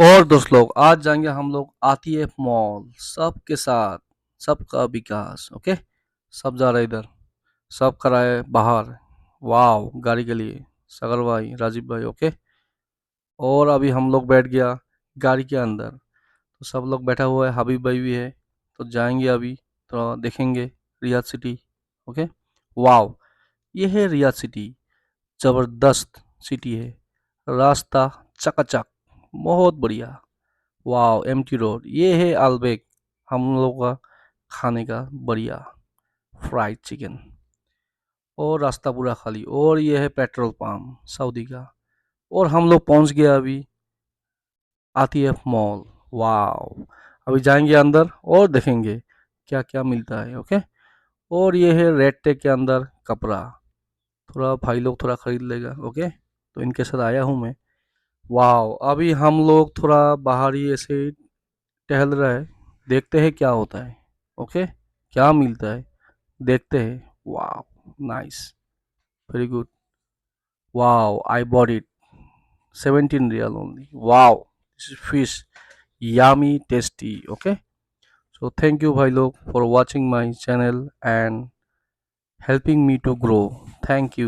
और दोस्त लोग आज जाएंगे हम लोग आतीएफ मॉल सबके साथ। सबका विकास। ओके। सब जा रहे इधर। सब खड़ा है बाहर। वाव गाड़ी के लिए। सागर भाई, राजीव भाई। ओके। और अभी हम लोग बैठ गया गाड़ी के अंदर। तो सब लोग बैठा हुआ है, हबीब भाई भी है। तो जाएंगे अभी। तो देखेंगे रियाद सिटी। ओके। वाव। ये है रियाद सिटी। जबरदस्त सिटी है। रास्ता चकाचक। बहुत बढ़िया। वाह एमटी रोड। ये है अल्बेक। हम लोग का खाने का बढ़िया फ्राइड चिकन। और रास्ता पूरा खाली। और ये है पेट्रोल पंप सऊदी का। और हम लोग पहुंच गए अभी आतीएफ मॉल। वाह। अभी जाएंगे अंदर और देखेंगे क्या क्या मिलता है। ओके। और ये है रेड टेक के अंदर कपड़ा। थोड़ा भाई लोग थोड़ा खरीद लेगा। ओके। तो इनके साथ आया हूँ मैं। वाह। अभी हम लोग थोड़ा बाहर ही ऐसे टहल रहा है। देखते हैं क्या होता है। ओके। क्या मिलता है देखते हैं। वाह। नाइस। Very good. वाह I bought it. 17 real only. वाह this is fish. yummy tasty. Okay, so thank you bhai log for watching my channel and helping me to grow. Thank you.